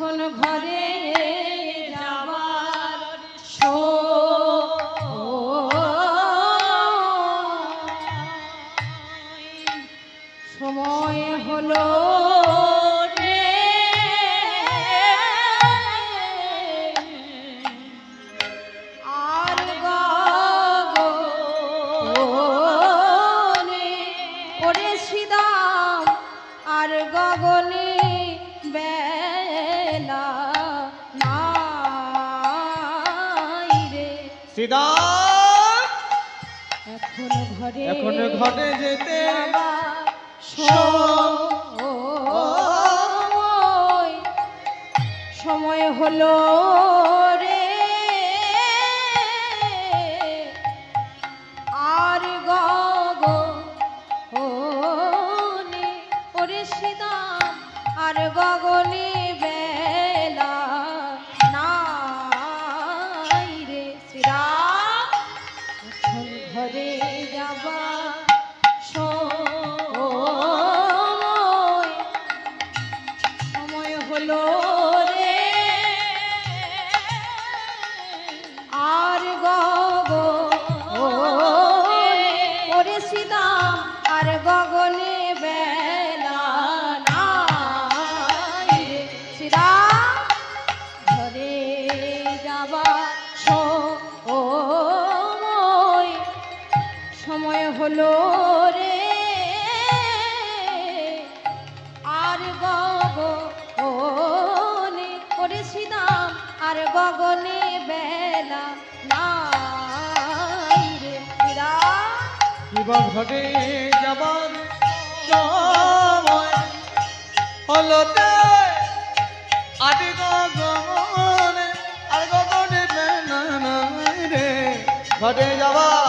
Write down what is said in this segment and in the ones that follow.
এখন ঘরে যাবার সময় হলো রে, আর গগনে ওরে সিদাম, আর গগনে বেলা নাই রে সিদা এখন ঘরে যেতে সময় হলো রে, আর গগনে ওরে সিদাম, আর গগনে বেলা নাই রে শ্রীরাম। এখন ঘরে যাবা সময় হলো রে, আর গগনে ওরে সিদাম, আর গগনে বেলা নাই রে শ্রীরাম। ঘরে যাবা সময় হলো রে, আর গগনে ওরে সিদাম, আর গগনে বেলা নাই রে শ্রীরাম। এবার ঘরে যাবার সময় হলো রে, আদি গগনে আর গগনে বেলা নাই রে। ঘরে যাবার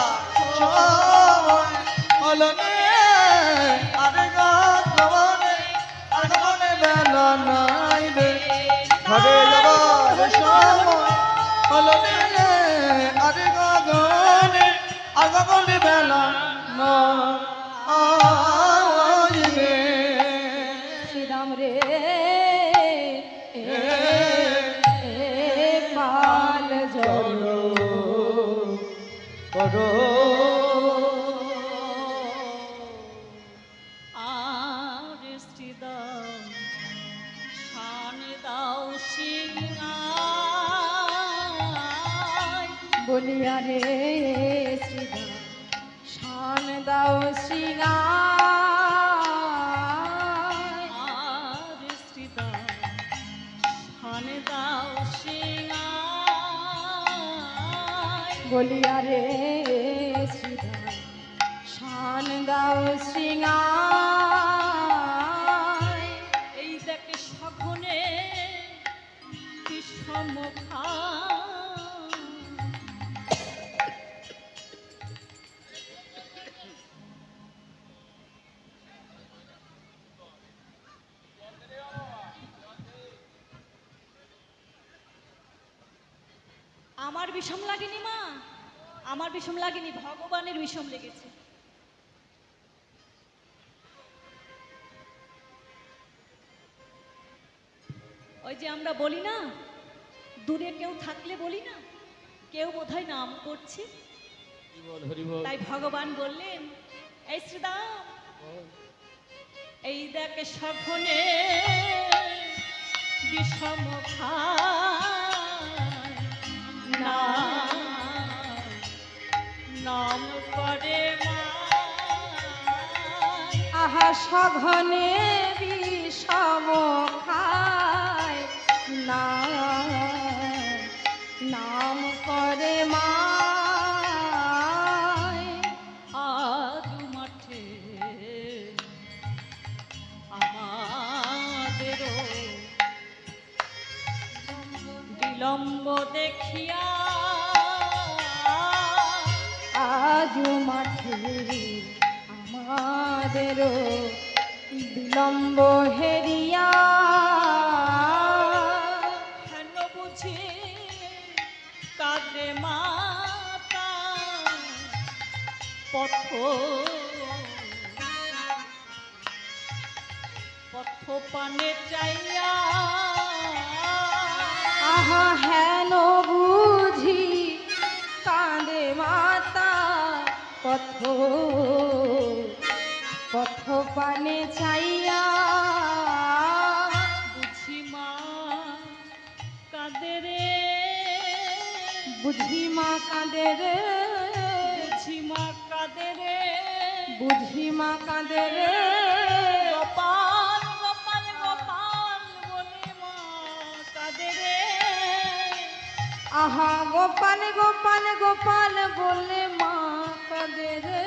সময় হলো রে, আদি গগনে আর গগনে বেলা নাই রে। ঘরে যাবার সময় হলো রে, আদি গগনে আর গগনে বেলা নাই রে। শ্রীরাম রে পাল জলো করো আর শ্রীদাম শান দাও সিংহাই, বলিয়া রে শ্রীরাম শান দাও সিংহাই, আর শ্রীদাম শান দাও সিংহাই, বলিয়া রে শ্রীরাম শান দাও সিংহাই। এই দেখ সঘনে বিষমখা, আমার বিষম লাগেনি মা, আমার বিষম লাগেনি, ভগবানের বিষম লেগেছে। ওই যে আমরা বলি না, দূরে কেউ থাকলে বলি না, কেউ বোধহয় নাম করছে, তাই ভগবান বললেন এই শ্রীদাম, এই দেখ সঘনে বিষমখা নাম করে মা, আহা সঘনে বিষম খায় না, নাম করে মায়। আজ মাঠে আমাদেরও বিলম্ব দেখিয়া, আজ মাঠে আমাদেরও বিলম্ব হেরিয়া, হেন বুঝি কাঁদে মাতা পথ পথ পানে চাইয়া, আহা হেন বুঝি কাঁদে মাতা পথ পথ পানে চাইয়া বুঝি মা কাঁদে রে, বুঝি মা কাঁদে রে, বুঝি মা কাঁদে রে, বুঝি মা কাঁদে রে, গোপাল গোপাল গোপাল বলে মা কাঁদে রে। আহা গোপাল গোপাল গোপাল বলে মা কাঁদে রে,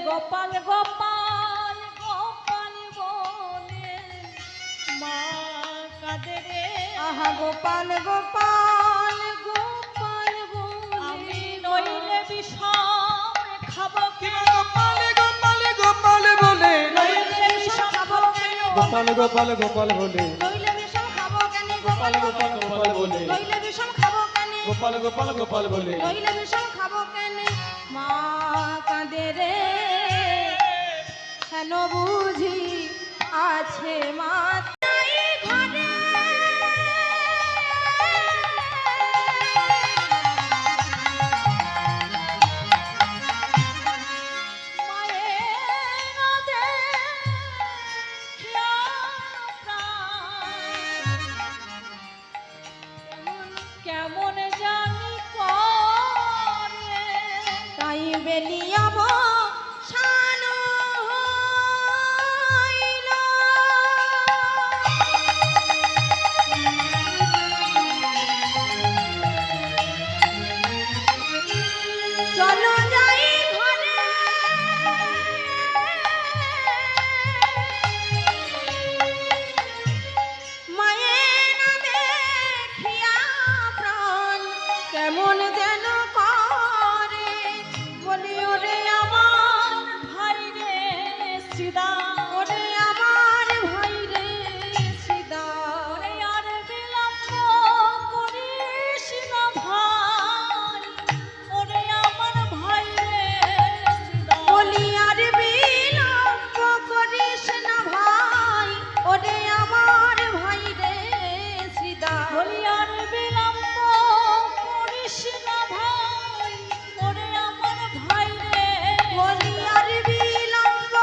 গোপাল গোপাল গোপাল বলে মা কাঁদে রে। আহা গোপাল গোপাল গোপাল আমি বলে নইলে বিষম খাবো কেন, গোপাল গোপাল গোপাল বলে নইলে বিষম খাবো কেন, গোপাল গোপাল গোপাল বলে নইলে বিষম খাবো কেন, গোপাল গোপাল গোপাল বলে নইলে বিষম খাবো কেন, গোপাল গোপাল গোপাল বলে নইলে বিষম খাবো কেন, মা কাঁদে রে কেন বুঝি আছে মা তাই ঘরে মায়ের দেখিয়া প্রাণ কেমন জানি করে, তাই বেলিয়াব শানু হইল। চলো যাই ঘরে মায়ের দেখিয়া প্রাণ কেমন যেন করে বলি ওরে আমার ভাই রে সিদা, ওরে আমার ভাই রে সিদা ওরে আর বিলম্ব করিস না ভাই, ওরে আমার ভাই রে সিদা, বলি আর বিলম্ব করিস না ভাই ওরে আমার ভাই রে সিদা বলি আর বিলম্ব করিস না ভাই, ওরে আমার ভাই রে বলি আর বিলম্ব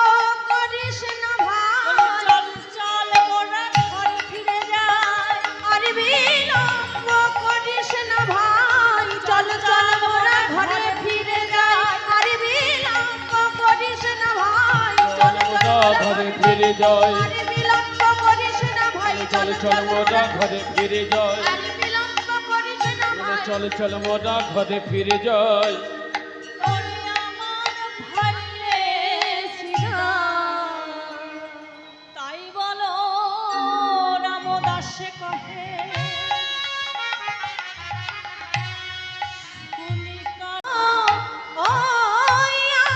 করিস না বলি ভাই চল চল মোরা ঘরে ফিরে যাই, আর বিলম্ব করিস না ভাই চল চল মোরা ঘরে ফিরে যাই আর বিলম্ব করিস না ভাই চল চল ঘরে ফিরে যায় আর বিলম্ব করিস না ভাই চল চল মোরা ঘরে ফিরে যায় আর বিলম্ব করিস না ভাই চল চল মোরা ঘরে ফিরে যায় ওরে আমার ভাই রে সিধা। তাই বলো রামদাসে কহে শুনি ওয়া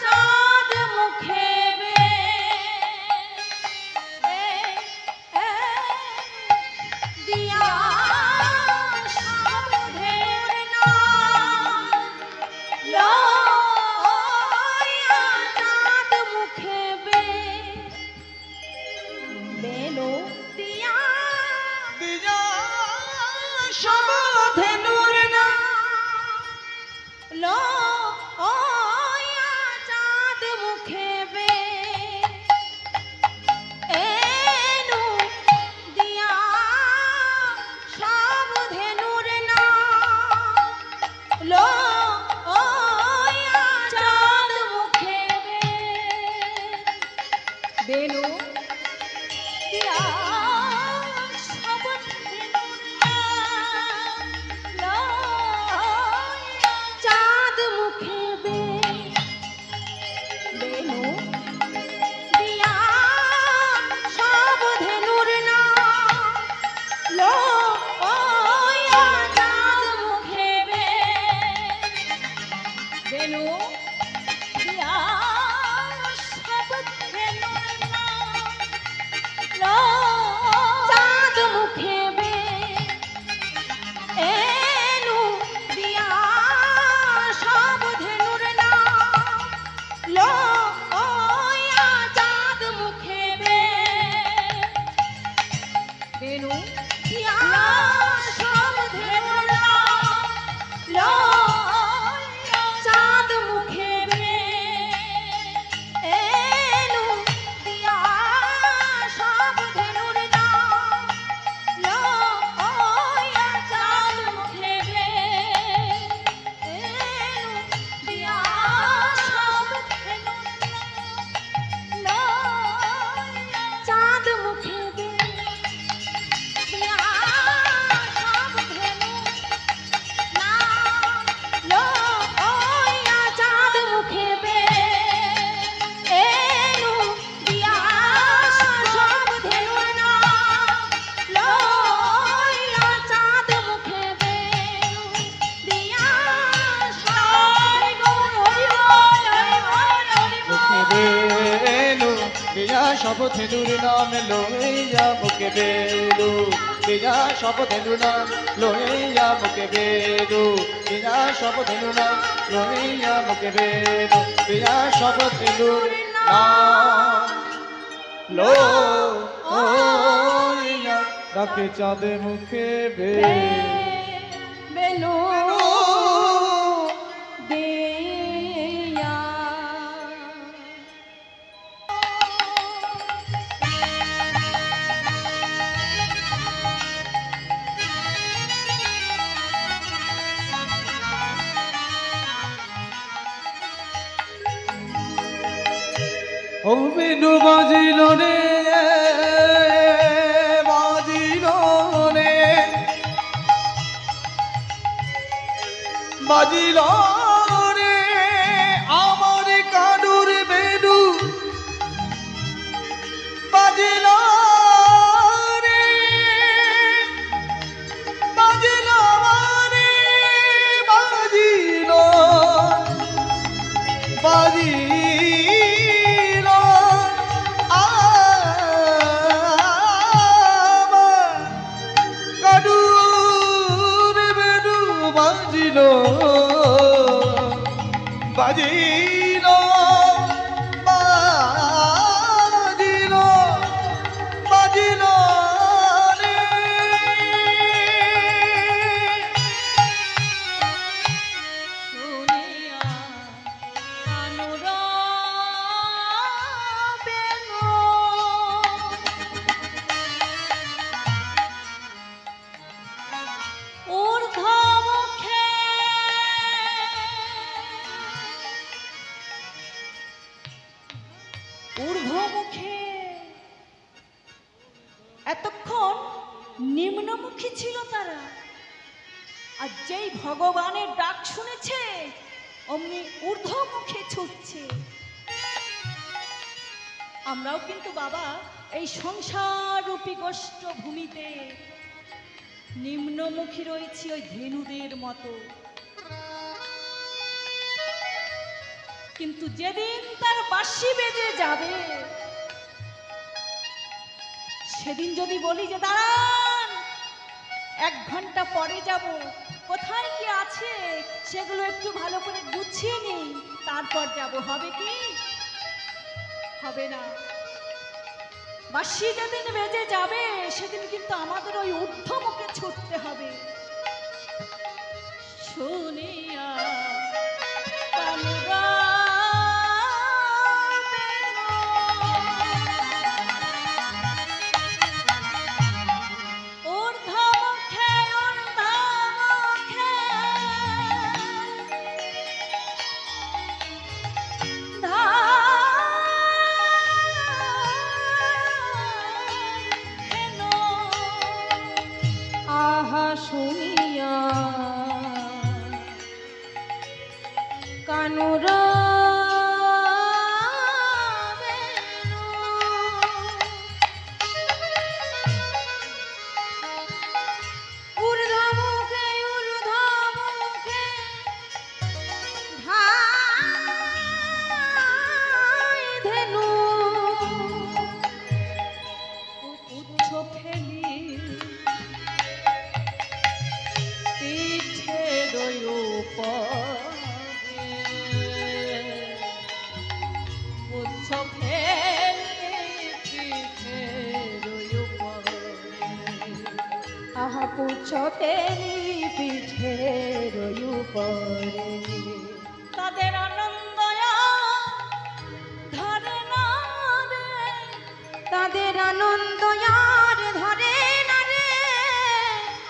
চাঁদ মুখে বে দিয়া সাধের নাম লয়া চাঁদ মুখে বে বেলো দিয়া দিয়া সাধেনুর নাম লয়া চাঁদ মুখে বে এনু দিয়া সাবধেনুর নাম লয়া চাঁদ মুখে বে বেনু দিয়া সাবধেনুর নাম লয়া চাঁদ মুখে বে বেনু দিয়া সাবধেনুর নাম লয়া চাঁদ মুখে বে বেনু দিয়া সাবধেনুর নাম চাঁদ মুখে বে এনু দিয়া সাবধেনুর নাম লয়া চাঁদ মুখে বে বেনু দিয়া সব ধেনুর নাম লইয়া মুখে বেদু দিয়া সব ধেনুর নাম লইয়া মুখে বেদু দিয়া সব ধেনুর নাম লইয়া মুখে বেদু দিয়া সব ধেনুর নাম লইয়া ডাকে চাঁদে মুখে বেনু দেয়া ও বিনু বাজিল রে বাজিল রে বাজিল রে আমার কানুর বেনু বাজিল রে বাজিল রে বাজিল বাজিল আমার কানুর বেনু বাজিল বাজিল বাজিল বাজিল রে শুনিয়া কানুরা বেনু ঊর্ধ্বমুখে ঊর্ধ্বমুখে এতক্ষণ নিম্নমুখী ছিল তারা, আর যেই ভগবানের ডাক শুনেছে অমনি ঊর্ধ্বমুখে ছুটছে। আমরাও কিন্তু বাবা এই সংসার রূপী গোষ্ঠ ভূমিতে নিম্নমুখী রয়েছি ওই ধেনুদের মতো। কিন্তু যেদিন তার বাঁশি বেজে যাবে সেদিন যদি বলি যে দাঁড়ান 1 ঘন্টা পরে যাব, কোথায় কি আছে সেগুলো একটু ভালো করে গুছিয়ে নিই তারপর যাব, হবে কি? হবে না। বাঁশি যেদিন বেজে যাবে সেদিন কিন্তু আমাদের ওই ঊর্ধ্বমুখে ছুটতে হবে। শুনিয়া কানুরা বেনু ঊর্ধ্বমুখে ঊর্ধ্বমুখে আহা শুনিয়া কানুরা বেনু ঊর্ধ্বমুখে ঊর্ধ্বমুখে ধায় ধেনু উচ্চ ফেলি পিঠের উপরে, উচ্চ ফেলি পিঠের উপরে। আহা পুচ্ছ ফেরি পিঠের উপরে তাদের আনন্দ ধরে না রে, তাদের আনন্দ আর ধরে না রে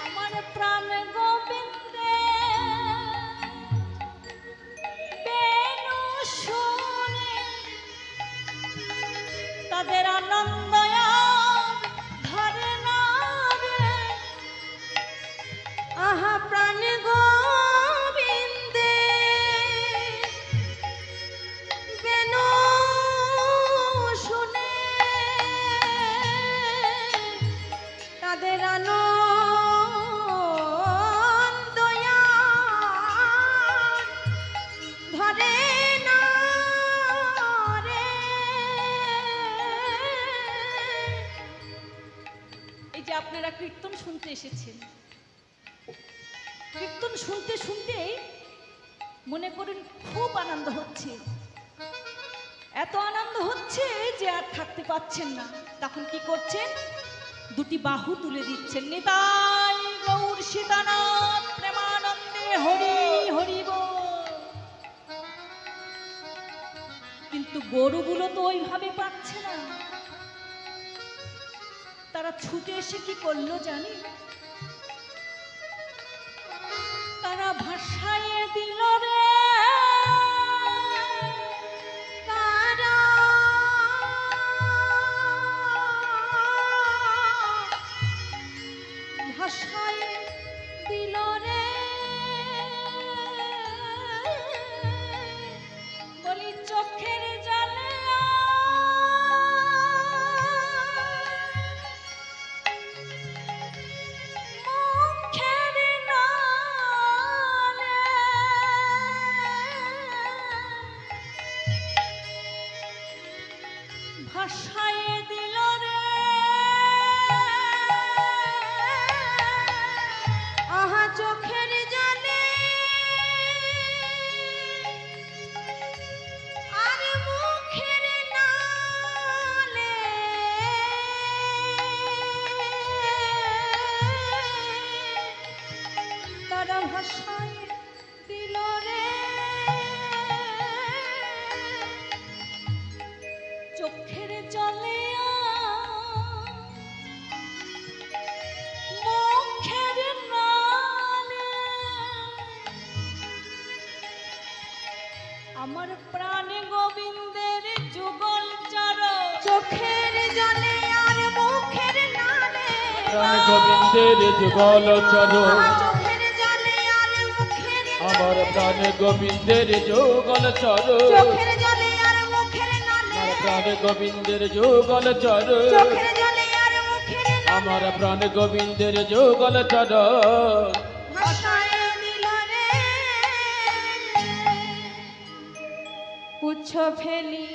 আমার প্রাণ গোবিন্দে বেনু শুনে তাদের আনন্দ আর ধরে না রে। আহা প্রাণ গোবিন্দে বেনু শুনে তাদের আনন্দ আর ধরে না রে যে আপনারা কীর্তন শুনতে এসেছেন, কীর্তন শুনতে শুনতে মনে করেন খুব আনন্দ হচ্ছে, এত আনন্দ হচ্ছে যে আর থাকতে পারছেন না। তখন কি করছেন? দুটি বাহু তুলে দিচ্ছেন, নিতাই গৌর সীতানাথ প্রেমানন্দে হরি হরি বল। কিন্তু গরুগুলো তো ওইভাবে পাচ্ছে না। তারা ছুটে এসে কি করলো জানি? তারা ভাসাইয়ে দিল রে কারা ভাষায় দিল রে, বলি চোখের জলে মুখের নালে ভাসাইয়ে দিল রে। আহা চোখের জলে আর মুখের নালে, তারা ভাষায় দিল রে চোখের জলে মুখের নালে। আমার প্রাণে গোবিন্দের যুগল চরণ, চোখের জলে আর মুখের নালে, প্রাণ গোবিন্দের যুগল চরণ, আহা চোখের জলে আর মুখের আমার প্রাণ গোবিন্দের যুগল চরণ, চোখের জলে আর মুখের নালে, আমার প্রাণ গোবিন্দের যুগল চরণ, চোখের জলে আর মুখের নালে, আমার প্রাণ গোবিন্দের যুগল চরণ। ভাষায় দিল রে পুচ্ছ ফেলি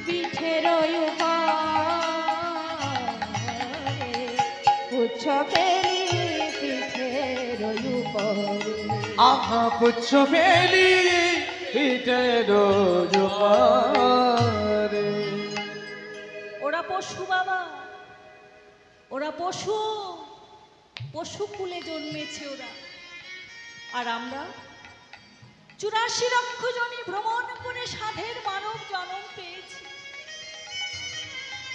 পিঠের উপরে, পুচ্ছ ফেলি পিঠের উপরে, আহা পুচ্ছ ফেলি পিঠের উপরে। ওরা পশু বাবা, ওরা পশু, পশু কুলে জন্মেছে ওরা। আর আমরা 84 লক্ষ জনই ভ্রমণ করে সাধের মানব জন্ম পেয়েছি,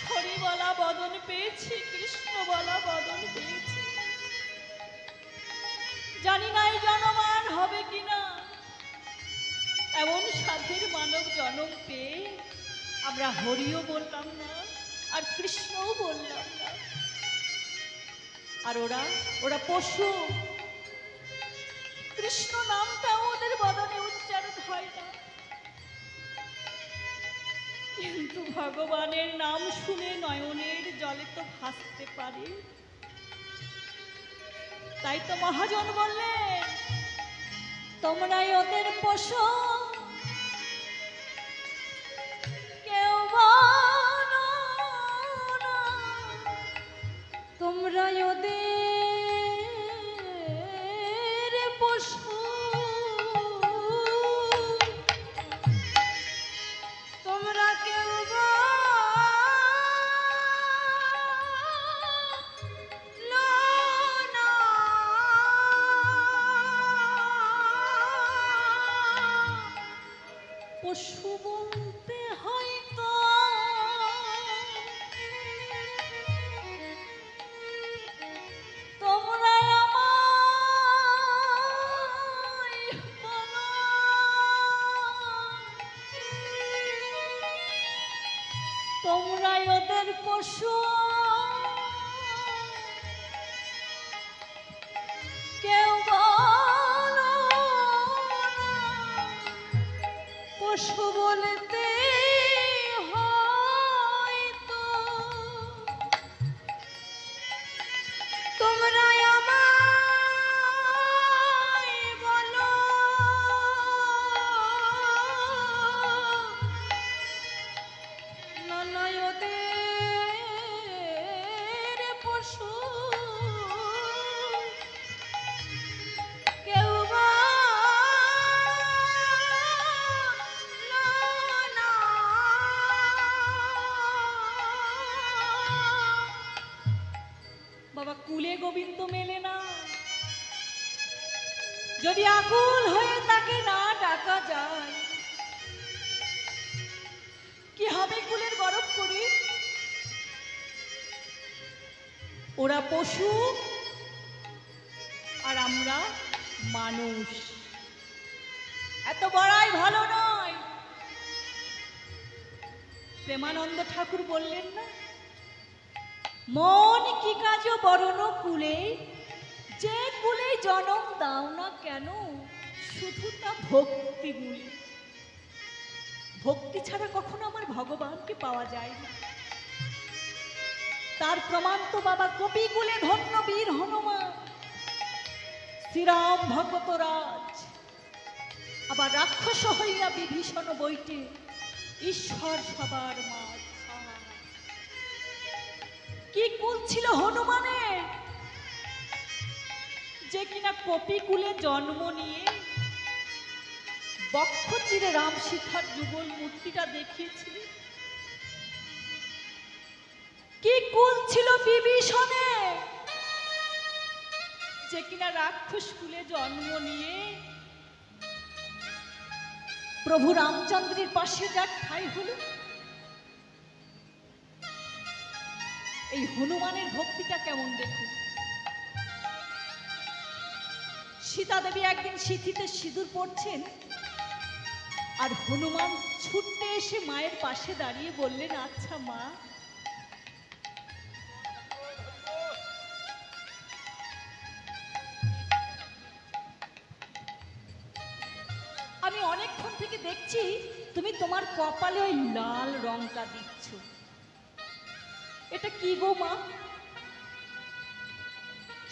হরি বলা বদন পেয়েছি, কৃষ্ণ বলা বদন পেয়েছি। জানি না এই জন্ম আর হবে কিনা। এমন সাধের মানব জন্ম পেয়ে আমরা হরিও বললাম না আর কৃষ্ণও বললাম না। আর ওরা ওরা পশু, কৃষ্ণ নামটাও ওদের বদনে উচ্চারণ হয় না, কিন্তু ভগবানের নাম শুনে নয়নের জলে তো ভাসতে পারে। তাই তো মহাজন বললেন, তোমরাই ওদের পশু, কেউ বলো না, তোমরা ওদের পশু, তোমরা কেউ বলো না, পশু বলতে হয়তো কুলে গোবিন্দ মেলে না। যদি আকুল হয়ে তাকে না ডাকা যায়, কি হবে কুলের গরব করি? ওরা পশু আর আমরা মানুষ। এত বড়াই ভালো নয়। প্রেমানন্দ ঠাকুর বললেন না, মন কি কাজ বরণ কুলে, যে কুলে জনম দাও না কেন, শুধু তা ভক্তি মূলে। ভক্তি ছাড়া কখনো আমার ভগবানকে পাওয়া যায় না। তার প্রমাণ তো বাবা কপিকুলে ধন্য বীর হনুমান, শ্রীরাম ভগতরাজ, আবার রাক্ষস হইয়া বিভীষণ বইটে ঈশ্বর সবার মাঝ। কি কুল ছিল হনুমানের, যে কিনা কপিকুলে জন্ম নিয়ে বক্ষ চিরে রাম সীতার যুগল মূর্তিটা দেখিয়েছিল। কি কুল ছিল বিভীষণের, যে কিনা রাক্ষস কুলে জন্ম নিয়ে প্রভু রামচন্দ্রের পাশে যার ঠাঁই হলো। এই হনুমানের ভক্তিটা কেমন দেখুন। সীতা দেবী একদিন সিঁথিতে সিঁদুর পড়ছেন, আর হনুমান ছুটতে এসে মায়ের পাশে দাঁড়িয়ে বললেন, আচ্ছা মা, আমি অনেকক্ষণ থেকে দেখছি তুমি তোমার কপালে ওই লাল রংটা দিচ্ছ, এটা কি গো মা?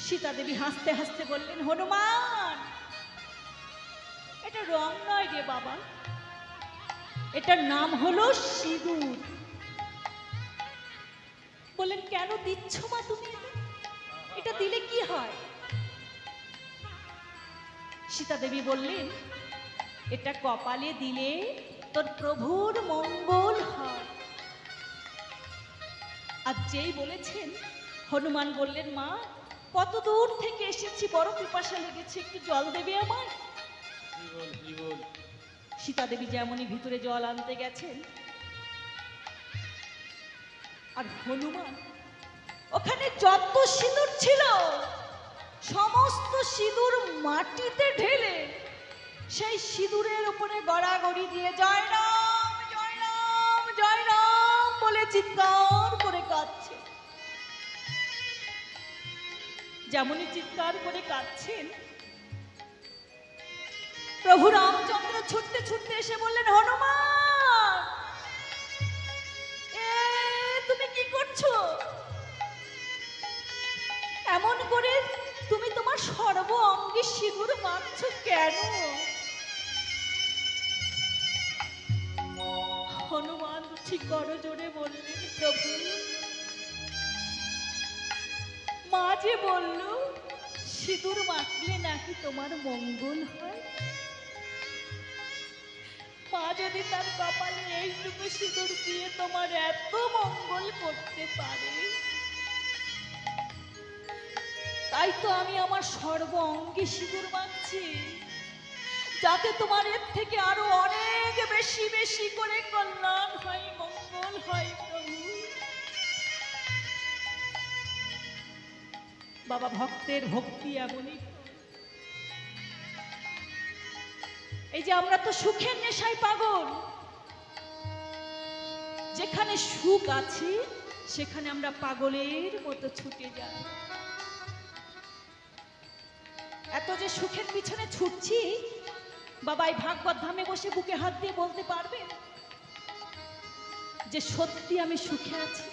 সীতা দেবী হাসতে হাসতে বললেন, হনুমান, এটা রং নয় রে বাবা, এটার নাম হলো সিঁদুর। বললেন, কেন দিচ্ছ মা তুমি? এটা দিলে কি হয়? সীতা দেবী বললেন, এটা কপালে দিলে তোর প্রভুর মঙ্গল হয়। আর যেই বলেছেন, হনুমান বললেন, মা, কত দূর থেকে এসেছি, বড় পিপাসা লেগেছে, একটু জল দেবে আমায়? সীতা দেবী যেমনই ভিতরে জল আনতে গেছেন, আর হনুমান ওখানে যত সিঁদুর ছিল সমস্ত সিঁদুর মাটিতে ঢেলে সেই সিঁদুরের উপরে গড়াগড়ি দিয়ে জয় রাম জয় রাম জয় রাম বলে চিৎকার করে কাঁদছে। যেমনই চিৎকার করে কাঁদছেন, প্রভু রামচন্দ্র ছুটতে ছুটতে এসে বললেন, হনুমান, তুমি কি করছো? এমন করে তুমি তোমার সর্ব অঙ্গে সিঁদুর মাখছ কেন? হনুমান ঠিক বড় জোরে বললেন, প্রভু, মা যে বলল সিঁদুর মাখলে নাকি তোমার মঙ্গল হয়। মা যদি তার কপালে এইটুকু সিঁদুর দিয়ে তোমার এত মঙ্গল করতে পারে, তাই তো আমি আমার সর্ব অঙ্গে সিঁদুর মাখছি, যাতে তোমার এর থেকে আরো অনেক বেশি বেশি করে কল্যাণ হয়, মঙ্গল হয়। প্রভু, বাবা, ভক্তের ভক্তি এমনই। এই যে আমরা তো সুখের নেশায় পাগল, যেখানে সুখ আছে সেখানে আমরা পাগলের মতো ছুটে যাই। এত যে সুখের পিছনে ছুটছি, বাবা এই ভাগবত ধামে বসে বুকে হাত দিয়ে বলতে পারবে যে সত্যি আমি সুখে আছি?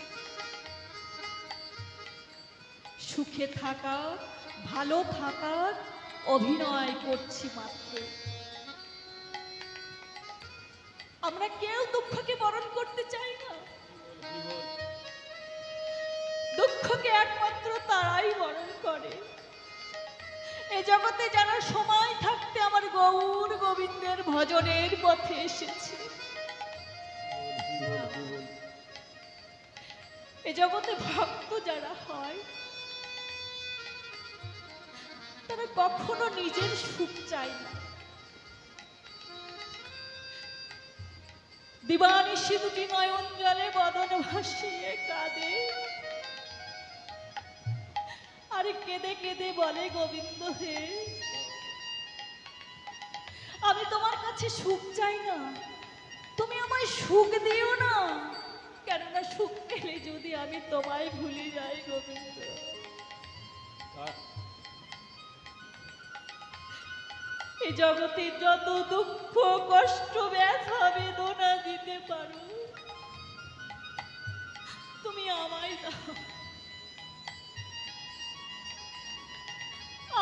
সুখে থাকার, ভালো থাকার অভিনয় করছি মাত্র। আমরা কেউ দুঃখকে বরণ করতে চাই না। দুঃখকে একমাত্র তারাই বরণ করে এ জগতে যারা সময় থাকতে আমার গৌর গোবিন্দের ভজনের পথে এসেছে। এ জগতে ভক্ত যারা হয় তারা কখনো নিজের সুখ চায় না। দিবানিশি দুটি নয়ন জলে বদন ভাসিয়ে কাঁদে, আর কেঁদে কেঁদে বলে, গোবিন্দ হে, আমি তোমার কাছে সুখ চাই না, তুমি আমায় সুখ দিও না, কেননা সুখ পেলে যদি আমি তোমায় ভুলে যাই গোবিন্দ। এই জগতে যত দুঃখ কষ্ট ব্যথা বেদনা দিতে পারো তুমি আমায় দাও।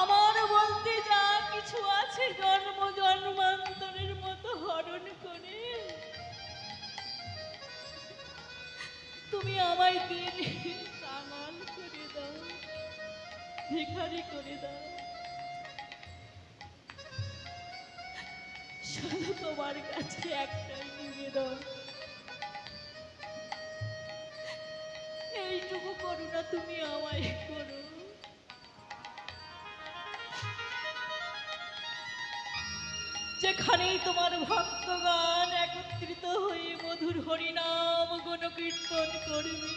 আমার বলতে যা কিছু আছে জন্ম জন্মান্তরের মতো হরণ করে তুমি আমায় দিন কাঙাল করে দাও, ভিখারি করে দাও। শুধু তোমার কাছে একটাই নিবেদন, এইটুকু করুণা তুমি আমায় করো। যেখানেই তোমার ভক্তগণ একত্রিত হয়ে মধুর হরিনাম গুণকীর্তন করবে,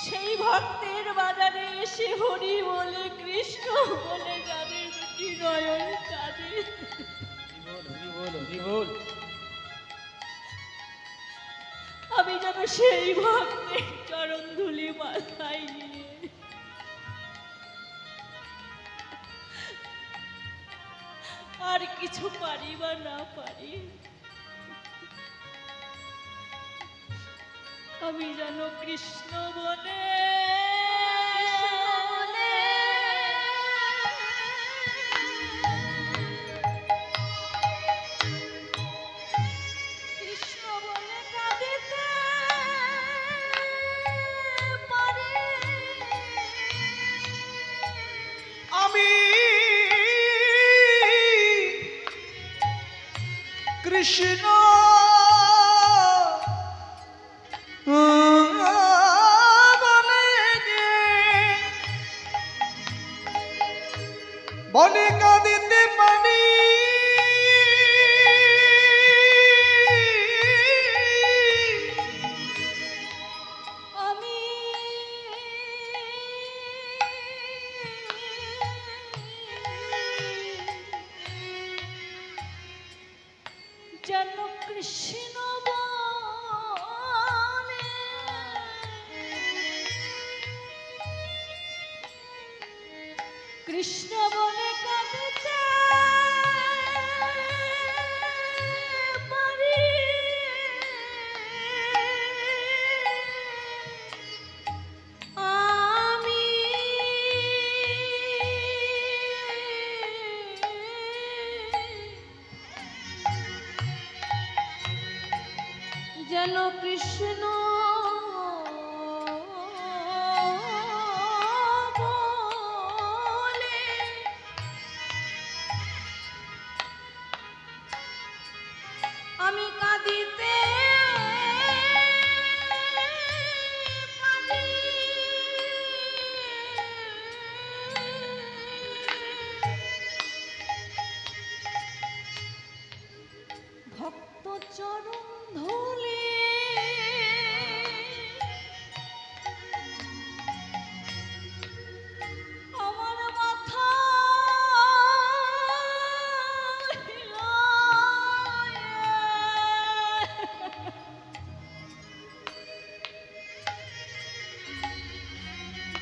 সেই ভক্তের বাজারে এসে হরি বলে কৃষ্ণ বলে যাদের দুটি নয়ন কাঁদে, আমি যেন সেই ভক্তের চরণ ধুলি মাথায় নিয়ে আর কিছু পারি বা না পারি, আমি যেন কৃষ্ণ বলে কৃষ্ণ বলে কাঁদিতে পারি। আমি কৃষ্ণ বলে কাঁদিতে পারি, আমি যেন কৃষ্ণ বলে কৃষ্ণ বলে কাঁদিতে পারি। আমি যেন কৃষ্ণ বলে আমি কাঁদিতে পারি। ভক্ত চরণ ধুলি আমার মাথা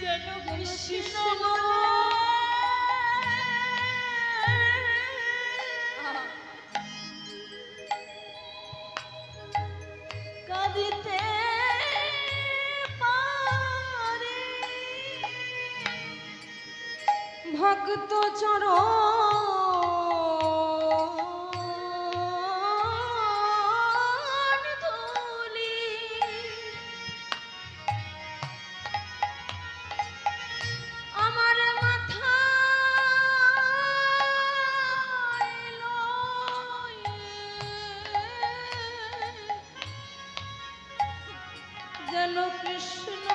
যেন কৃষ্ণ কাঁদিতে পারে। ভক্ত চরণ ধুলি আমার মাথা যেন কৃষ্ণ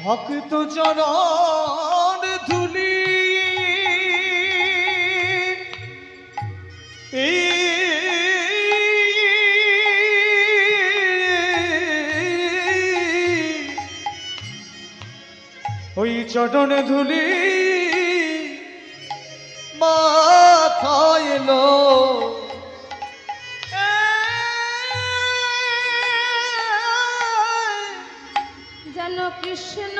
ভক্ত চরণ ধুলি ওই চরণ ধুলি মাথায় এলো যেন কৃষ্ণ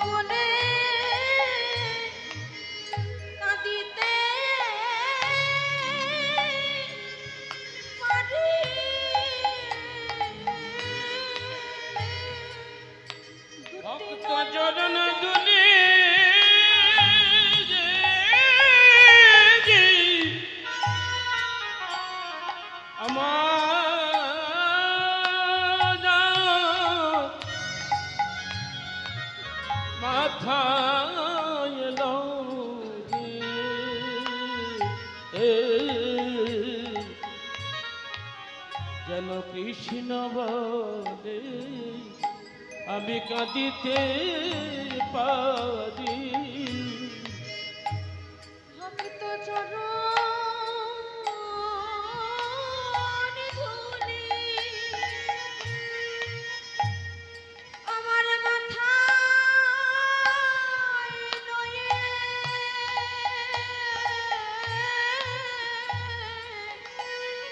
মনে কাঁদিতে পারি। ভক্ত চরণ দুলি আমার মাথায় এলো যেন কৃষ্ণ বলে আমি কাঁদিতে পারি। ভক্ত চরণ ধুলি আমার মাথায় লয়ে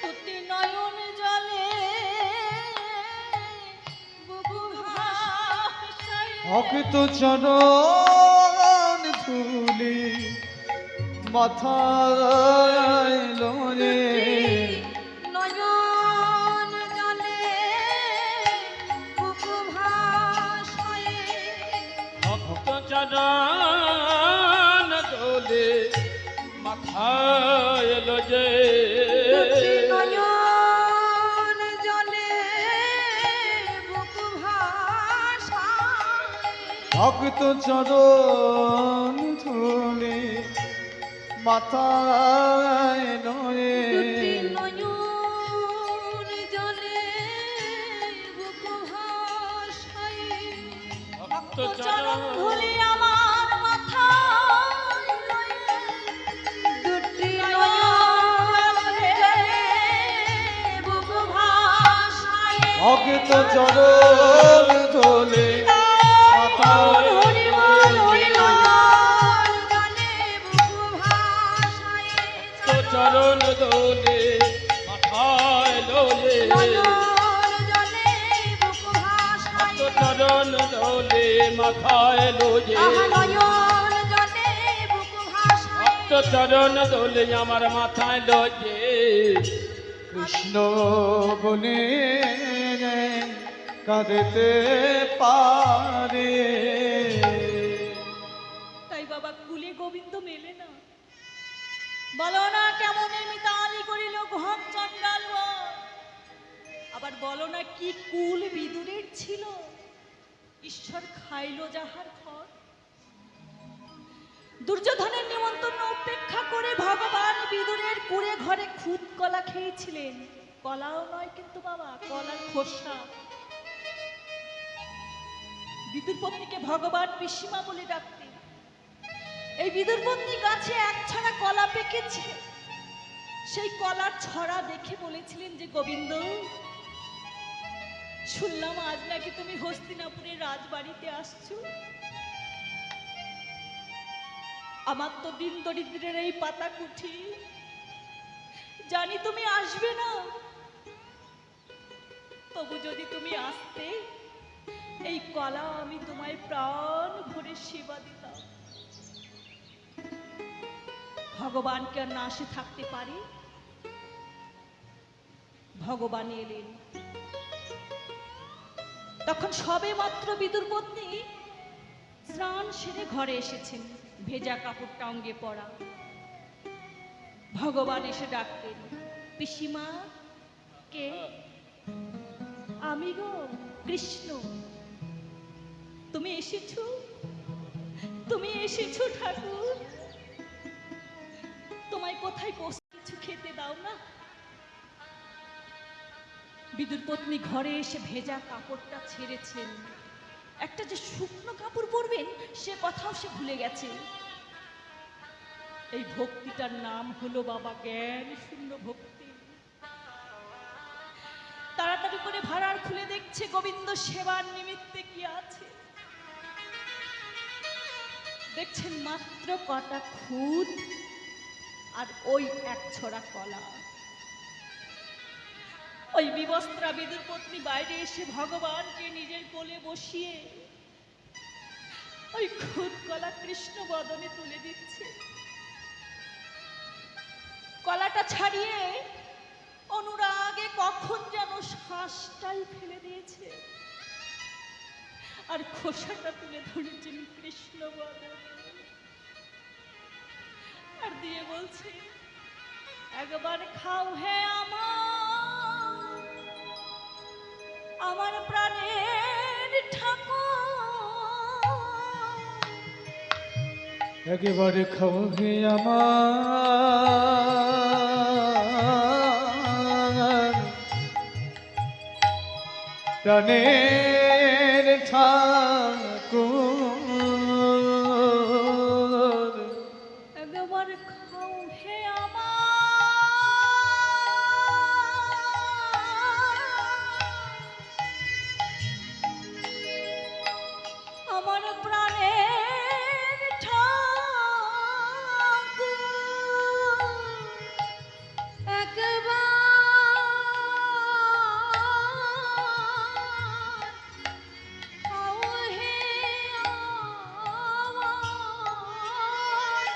দুটি নয়ন জলে বুবু ভাসায়। ভক্ত চরণ ধুলি মাথায় লয়ে নয়ন জলে বুকু ভাসায়। ভক্ত চরণ দোলে মাথায় এলো যে দুটি নয়ন জলে বুকু ভাসায়। ভক্ত চরণ ধুলি মাথায় লয়ে দুটি নয়ন জলে বুকু ভাসায়। ভক্ত চরণ চরণ ধুলি আমার মাথায় লয়ে দুটি নয়ন জলে বুকু ভাসায়। ভক্ত চরণ ধুলি মাথায় হরি বল হরি নয়ন জলে বুকু ভাসায়। ভক্ত চরণ দোলে মাথায় লোলে নয়ন জলে বুকু ভাসায়। ভক্ত চরণ দোলে মাথায় লোলে আহা নয়ন জলে বুকু ভাসায়। ভক্ত চরণ দোলে আমার মাথায় লোলে কৃষ্ণ বলে কাঁদতে পারে। তাই বাবা কুলে গোবিন্দ মেলে না। বলো না কেমন মিতালি করিল ঘন চন্ডাল বর। আবার বলো না কি কুল বিদুরের ছিল, ঈশ্বর খাইল যাহার ঘর। দুর্যোধনের নিমন্ত্রণ উপেক্ষা করে ভগবান বিদুরের কুড়ে ঘরে খুদ কলা খেয়েছিলেন। কলাও নয় কিন্তু বাবা, কলার খোসা। বিদুর পত্নীকে ভগবান পিসিমা বলে ডাকতেন। এই বিদুর পত্নী গাছে এক ছড়া কলা পেকেছে, সেই কলার ছড়া দেখে বলেছিলেন যে গোবিন্দ, শুনলাম আজ নাকি তুমি হস্তিনাপুরের রাজবাড়িতে আসছো। আমার তো দিন দরিদ্রের এই পাতা কুঠি, জানি তুমি আসবে না, তবু যদি তুমি আসতে এই কলা আমি তোমায় প্রাণ ভরে সেবা দিতাম। ভগবানকে আর না আসে থাকতে পারে? ভগবান এলেন। তখন সবে মাত্র বিদুর পত্নী স্নান সেরে ঘরে এসেছেন, ভেজা কাপড়টা অঙ্গে পরা। ভগবান এসে ডাকতেন, পিসিমা। কে? আমি গো কৃষ্ণ। তুমি এসেছো, তুমি এসেছো ঠাকুর। তোমায় কোথায় বসে কিছু খেতে দাও না? বিদুর পত্নী ঘরে এসে ভেজা কাপড়টা ছেড়েছেন, একটা যে শুকনো কাপড় পরবেন সে কথাও সে ভুলে গেছে। এই ভক্তিটার নাম হলো বাবা জ্ঞান শূন্য ভক্তি। তাড়াতাড়ি করে ভাড়ার খুলে দেখছে গোবিন্দ সেবার নিমিত্তে কি আছে। দেখছেন মাত্র কটা খুদ আর ওই এক ছড়া কলা। ওই বিবস্ত্রা বিদুর পত্নী বাইরে এসে ভগবানকে নিজের কোলে বসিয়ে ওই খুদ কলা কৃষ্ণ বদনে তুলে দিচ্ছে। কলাটা ছাড়িয়ে অনুরাগে কখন যেন শ্বাসটাই ফেলে দিয়েছে, আর খোসাটা তুলে ধরেছেন কৃষ্ণ বদনে, আর দিয়ে বলছে একবার খাও হে আমার প্রাণের ঠাকুর, একেবারে খাও হে আমার প্রাণের ঠাকুর, একবার খাও হে আমার প্রাণের ঠাকুর, একবার খাও হে আমার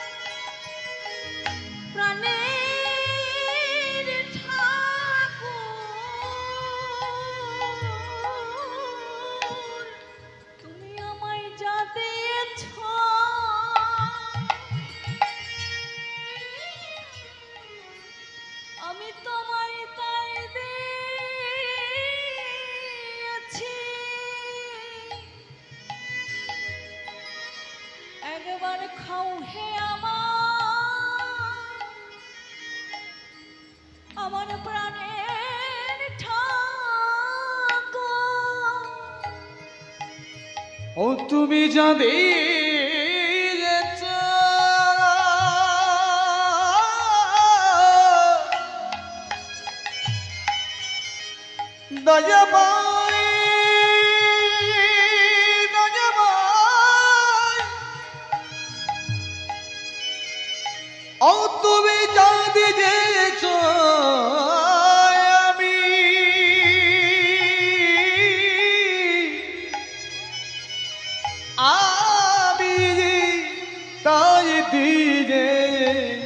প্রাণের ঠাকুর, তুমি আমায় যা দিয়েছ আমি তোমায় তাই দিয়েছি। একবার খাও হে আমার প্রাণের ঠাকুর। ও তুমি যা দিয়েছ দয়াময় দয়াময়, ও তুমি যা দিয়েছ আমি তাই দিয়েছি।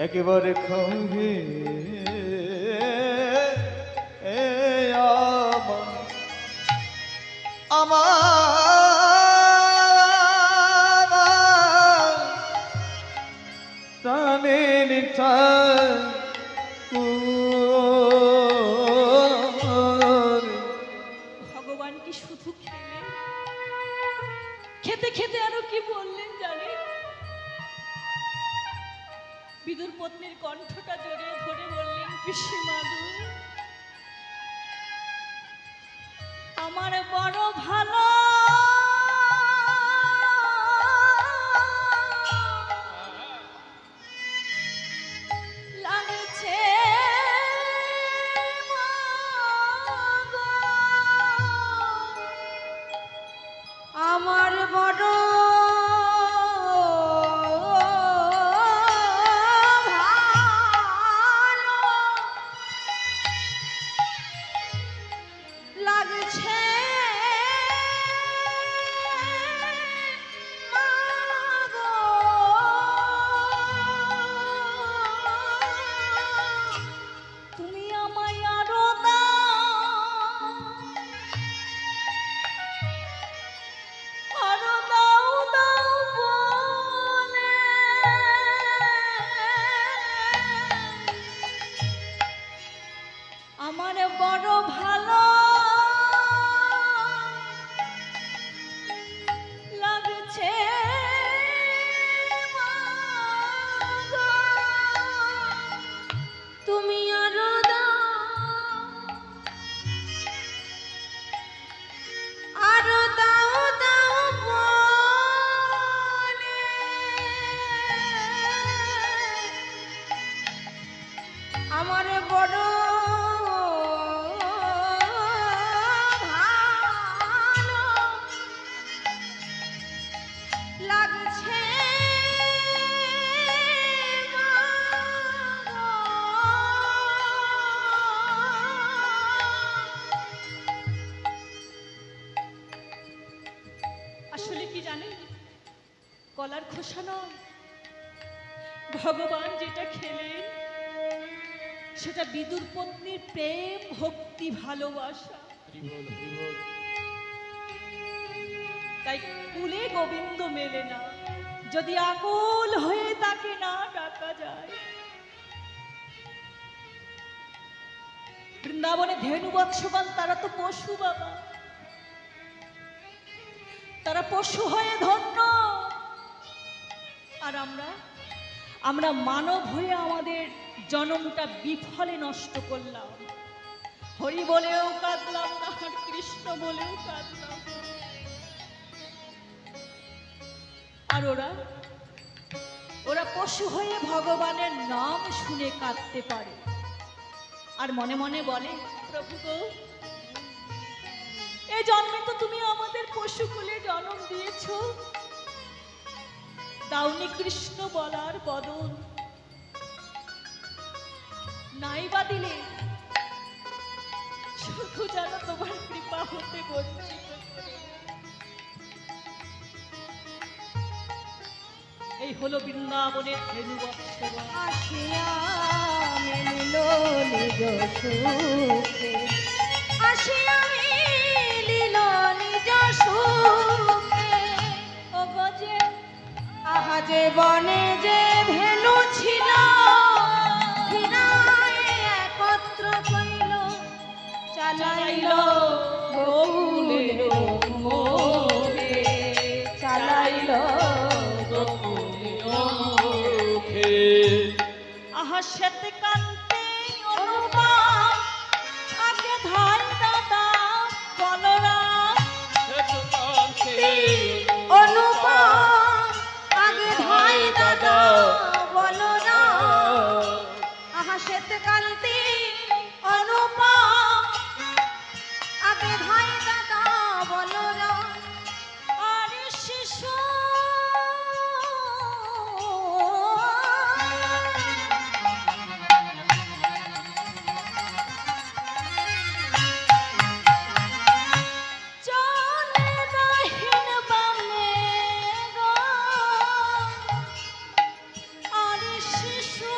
একেবারে খাও হে আমার প্রাণের ঠাকুর। ভগবান কি শুধু খেলেন? খেতে খেতে আরো কি বললেন জানেন? বিদুর পত্নীর কণ্ঠটা জড়িয়ে ধরে বললেন, পিসিমা গো, আমার বড় ভালো লাগছে মা গো, আমার বড় ভালো আমার বড় ভালো লাগছে মা গো। আসলে কি জানেন, কলার খোসা নয়, ভগবান যেটা খেলেন সেটা বিদুর পত্নীর প্রেম, ভক্তি, ভালোবাসা। তাই কুলে গোবিন্দ মেলে না যদি আকুল হয়ে তাকে না ডাকা যায়। বৃন্দাবনে ধেনু বৎসবান তারা তো পশু বাবা, তারা পশু হয়ে ধন্য, আর আমরা মানব হয়ে আমাদের জনমটা বিফলে নষ্ট করলাম। হরি বলেও কাঁদলাম না, আর কৃষ্ণ বলেও কাঁদলাম। আর ওরা পশু হয়ে ভগবানের নাম শুনে কাঁদতে পারে, আর মনে মনে বলে, প্রভু গো, এই জন্মে তো তুমি আমাদের পশু কুলে জন্ম দিয়েছ, দাউনি কৃষ্ণ বলার বদন, নাই বা দিলে শুধু যেন তোমার কৃপা হতে বঞ্চিত। এই হলো বৃন্দাবনের ধেনু বৎসবা। আসিয়া মিলিল নিজ সুখে, আসিয়া মিলিল নিজ সুখে। ও গজে আহা যে বনে যে ধেনু ছিল, হীরায় একত্র কইল, চালাইল গোকুলের মোহে, চালাইল আহা শ্বেত কান্তে অনুপম, আগে ধাই দাদা বলরাম, অনুপম আগে ধাই দাদা বলরাম। আহা শ্বেত কান্তি অনুপম আগে ধাই দাদা বলরাম। আর শিশু চলে দাহিন বামে গো, আর শিশু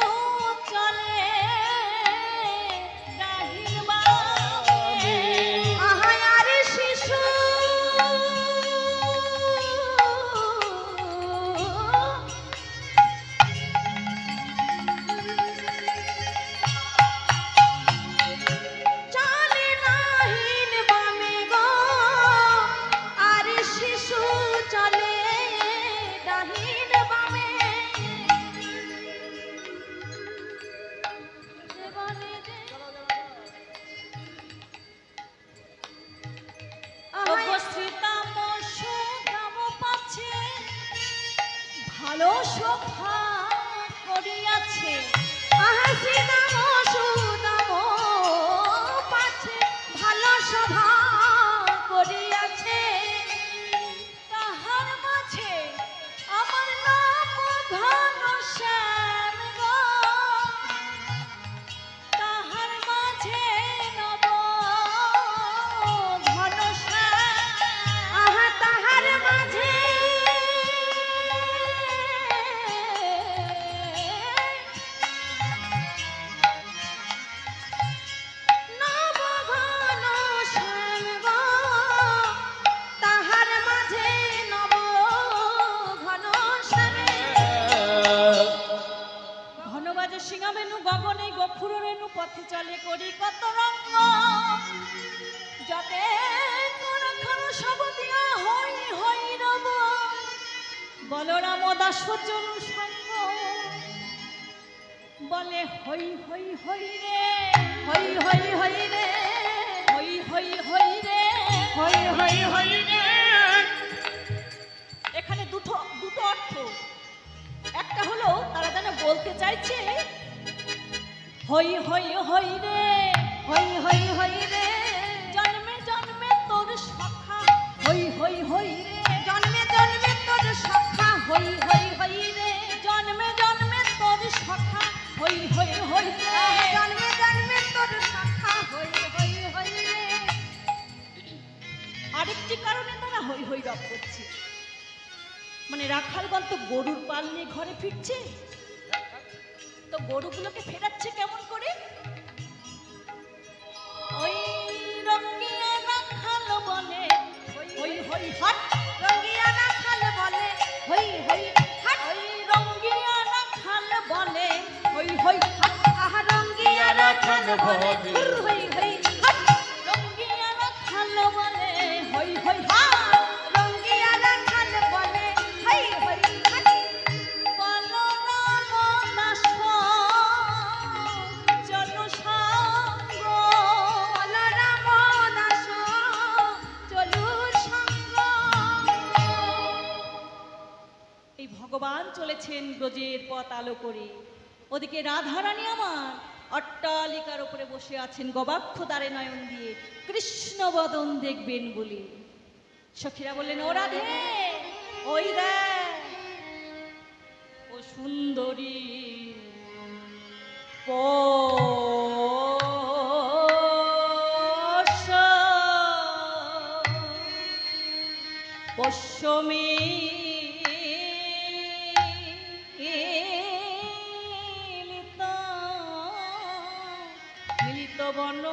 চলে দাহিন বামে। আহা আর শিশু চলে নাহিন বামে গো, আর শিশু চলে দাহিন বামে। জীবনে যে অবস্থিতাম সুদাম পাচ্ছে, ভালো শোভা করিয়াছে। আহা শ্রীদাম সুদাম পাছে, ভালো সভা করিয়াছে। তাহার মাঝে আমার নাম ঘনশ্যাম গো, তাহার মাঝে নব ঘনশ্যাম। আহা তাহার মাঝে নব ঘনশ্যাম গো, তাহার মাঝে নব ঘনশ্যামে। ঘনবাজে সিংহামেনু গগনে গফুর রেণু, পথে চলে করি কত রঙ্গ, যাতে কোনখান সব দিয়া হই হই রব। বলরাম দাস জনু সঙ্গ, বলে হই হই হই রে, হই হই হই রে, হই হই হই রে, হই হই হই রে। এখানে দুটো অর্থ। একটা হলো তারা যেন বলতে চাইছে হই হই হই রে, হই হই হই রে, জন্মে জন্মে তোর সখা হই হই হই রে, জন্মে জন্মে তোর সখা হই হই হই রে, জন্মে জন্মে তোর সখা হই হই হই রে। জন্মে জন্মে তোর সখা হই হই হই রে। আরেকটি কারণে তারা হই হই রব করছে, মানে রাখালগণ তো গরুর পাল নিয়ে ঘরে ফিরছে, তো গরুগুলোকে ফেরাচ্ছে কেমন করে? ওই রঙ্গিয়া রাখাল বলে হই হই হাট, রঙ্গিয়া রাখাল বলে হই হই হাট, ওই রঙ্গিয়া রাখাল বলে হই হই হাট, আহা রঙ্গিয়া রাখাল বলে হই হই হাট, রঙ্গিয়া রাখাল বলে হই হই হাট। রঙ্গিয়া রাখাল বলে হই হই হাট। বলরাম দাস চলুর সঙ্গ। এই ভগবান চলেছেন ব্রজের পথ আলো করে, ওদিকে রাধারানী আমার অট্টালিকার উপরে বসে আছেন গবাক্ষ দ্বারে নয়ন দিয়ে কৃষ্ণ বদন দেখবেন বলে। সখীরা বললেন, ও রাধে, ওই দেখ ও সুন্দরী পশ্চিমী মিলিত বন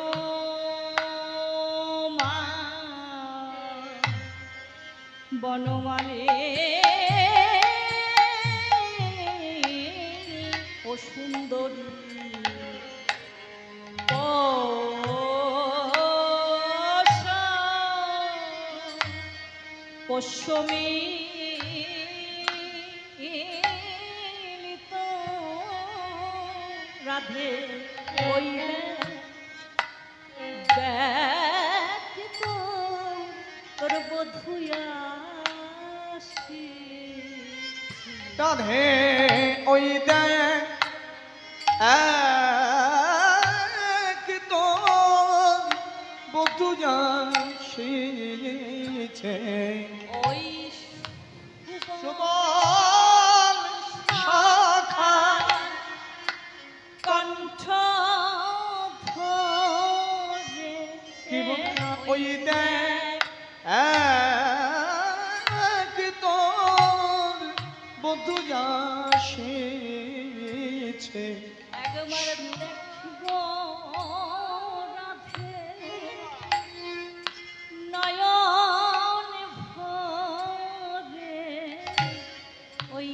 বনমালে ও সুন্দরী পশ্চিমী রাধে ওই দেখ তোর বধুয়া রাধে ওই দেখ এক তোর বধু যাচ্ছে, ওই সুবল শাখা কণ্ঠ ধরে ওই দেখ এক তোর বধু যাচ্ছে, একবার দেখব রাধে নয়ন ভরে, ওই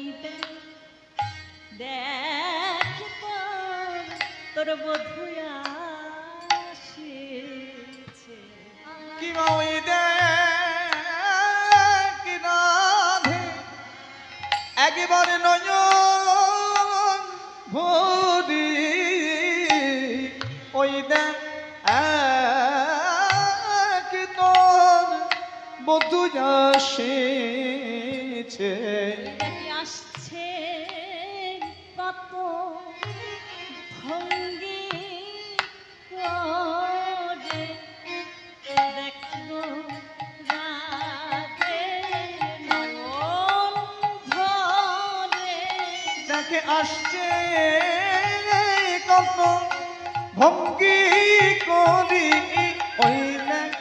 দেখ তোর বধুয়া আসিছে। কিবা ওই দেখ রাধে একেবারে নয়ন ভরি, ওই দেখ এক তোর বধু যাচ্ছে, দেখি আসছে কত ভঙ্গি করে, দেখো রাধে নয়ন ভরে, দেখে আসছে কত ভঙ্গি করি, ওই দেখ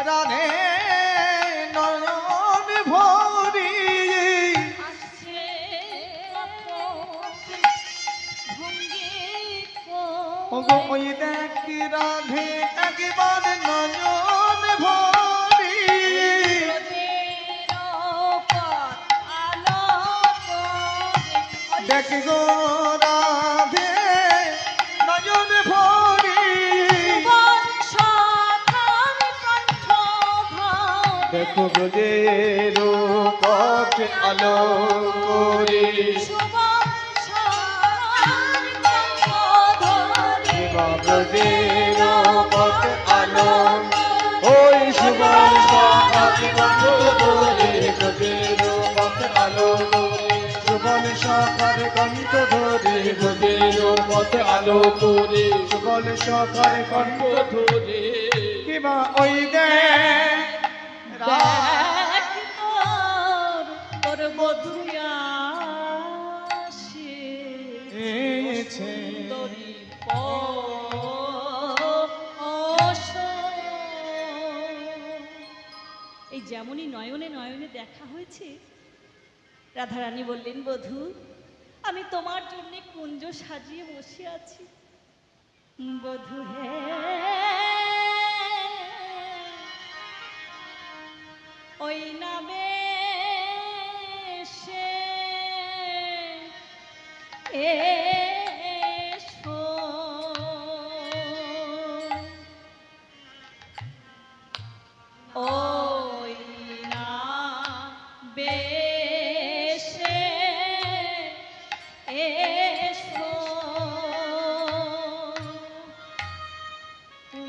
রাধে নয়ন ভরি, আসছে কত ভঙ্গি ওগো করে, ওই দেখ রাধে একেবারে নয়ন ভরি, ব্রজের পথ আলো করে, দেখ গো রাধে নয়ন ভরি, বর্ষাকাল কণ্ঠ ধরে, দেখো ব্রজের পথ আলো করি, সুবর্ষার কণ্ঠ ধরে, ব্রজের পথ আলো, ওই সুবল শাখাকে কণ্ঠ ধরে, ব্রজের পথ আলো করে, সুবল শাখার কণ্ঠ ধরে, ব্রজের পথ আলো করে সকল সকার কণ্ঠ ধরে কিবা ওই দেখ দেখ তোর বধুয়া এসেছে। সুন্দরী এই যেমনই নয়নে নয়নে দেখা হয়েছে, রাধারানী বললেন, বধূ আমি তোমার জন্য কুঞ্জ সাজিয়ে বসে আছি। বধূ ওই নামে সে এসো ওই না বেশে এসো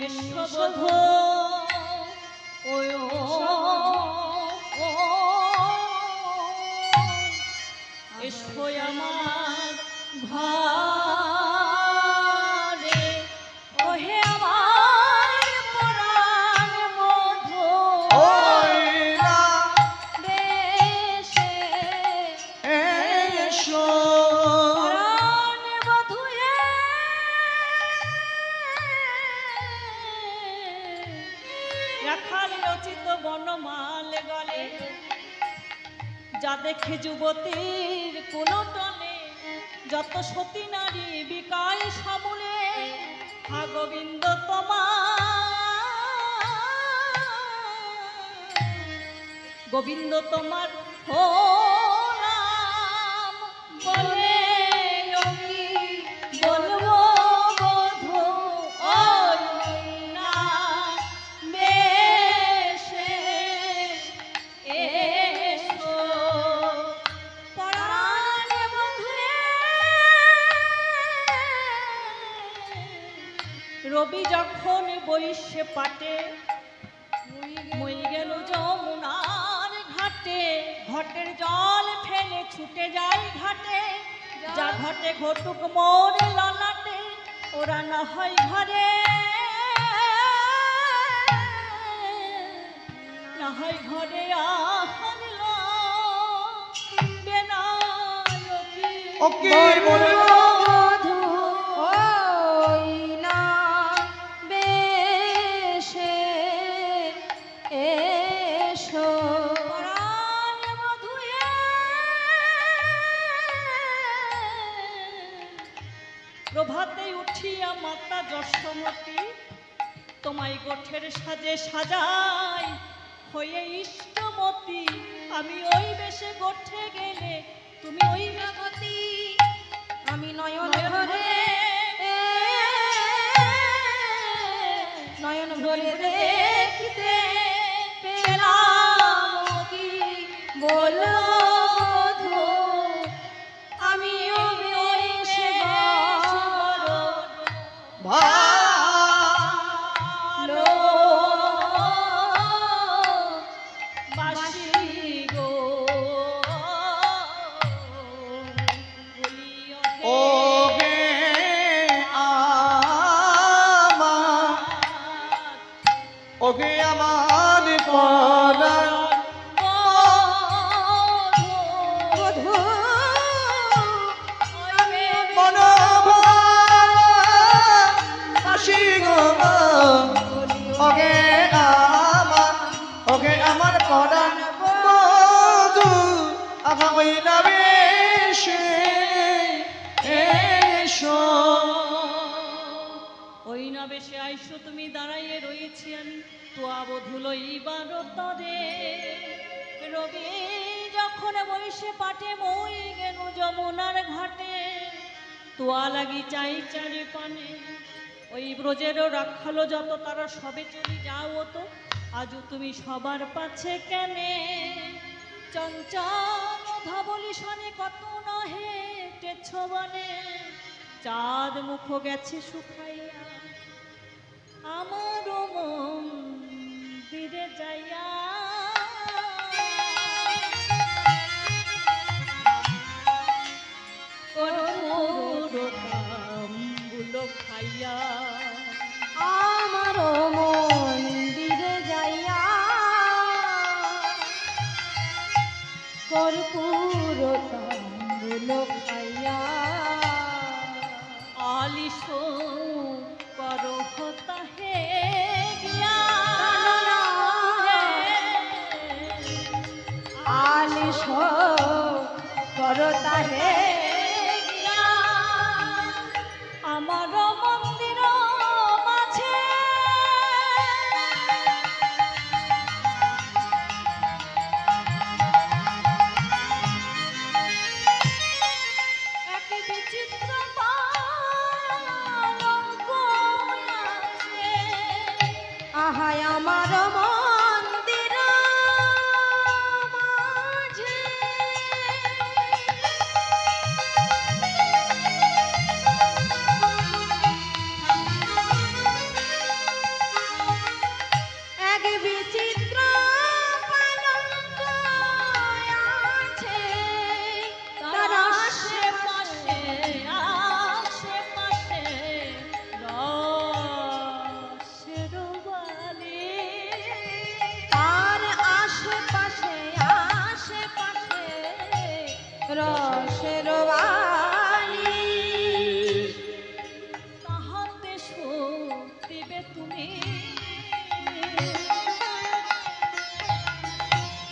এসো বধূ ওই এসো আমার ঘরে ওহে আমার পরাণ বধূ ওই না দেশে এসো পরাণ বধূ রাখাল রচিত বনমাল গলে যা দেখে যুবতীর কোন টলে যত সতী নারী বিকায় সামনে হা গোবিন্দ গোবিন্দ তোমার হলাম বলে আমি বলবো বধূ ওই না বেশে এসো পরাণ বধূ রবি যখন বৈশে পাটে মই গেল যমুনার ঘাটে ঘটের জল ফেলে ছুটে যায় ঘাটে যা ঘটে ঘটুক মোর ললাটে ওরা না হয় ঘরে না হয় ঘরে আহারল বেনারকি ওকে বলবো বধূ ওই না বেশে এসো পরাণ বধূ প্রভাতে উঠিয়া মাতা যশোমতী তোমায় গোঠের সাজে সাজাই হয়ে ইষ্টমতী আমি ওই বেশে গোঠে গেলে তুমি ওই জগতী আমি নয়ন নয়ন ভরে নয়ন ভরে দেখিতে পেলাম কি বলো বধূ আমিও বেশে বড় ভালো বাসি গো বলিও হে ওগে আমার ওগে আমার পরাণ বধূ মনোভাসি গো ওগে আমার পরাণ বধূ আভা ওই না বেশে এসো ওই না বেশে আইসো তুমি দাঁড়াইয়ে রয়েছি আমি তোয়া বধূ লইবার তরে রবি যখন বইসে পাটে মই গেল যমুনার ঘাটে তোয়া লাগি চাই চারি পানে ওই ব্রজেরও রাখালো যত তারা সবে চলি যাও তো আজও তুমি সবার পাছে কেনে চঞ্চল ধবলি শনে কত নহে টেছ বনে চাঁদ মুখ গেছে শুকাইয়া আমারও মন দিরে যাইয়া করুরতাম খাইয়া আমার মন্দিরে যাইয়া কর্পূর তাম্বুল খাইয়া আলিশ করো তাহে গিয়া আলিশ করো তাহে গিয়া আমার মন্দির মাঝে এক বিচিত্র পালঙ্ক আছে। আহায় আমার মন্দির মাঝে এক বিচিত্র পালঙ্ক আছে তার আশেপাশে আশেপাশে রসের বালি। আর আশেপাশে আশেপাশে রসের বালি তাহাতে সুখ দিবে তুমি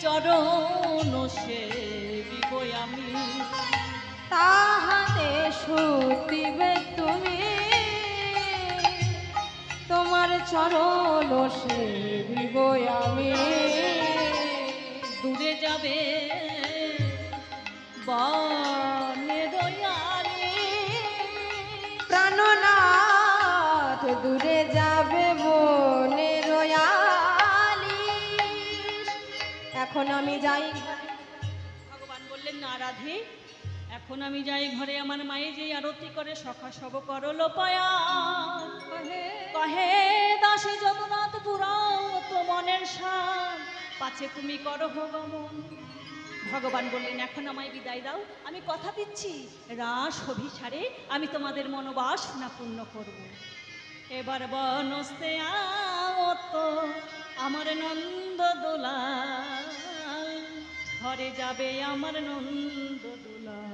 চরণ সেবিব আমি তাহাতে সুতিবে তুমি তোমার চরণ সেবিব আমি দূরে যাবে বনের আলি প্রাণনাথ দূরে যাবে বনে রয়ালি এখন আমি যাই ভগবান বললেন না রাধে এখন আমি যাই ঘরে আমার মায়ে যে আরতি করে সখা সব করল পায়া কহে দাসে জগন্নাথ পুরাও তো মনের শান পাছে তুমি করো গমন। ভগবান বললেন এখন আমায় বিদায় দাও আমি কথা দিচ্ছি রাস অভিসারে আমি তোমাদের মনোবাসনা পূর্ণ করব। এবার বনস্তে তো আমার নন্দ দোলাল ঘরে যাবে আমার নন্দ দোলাল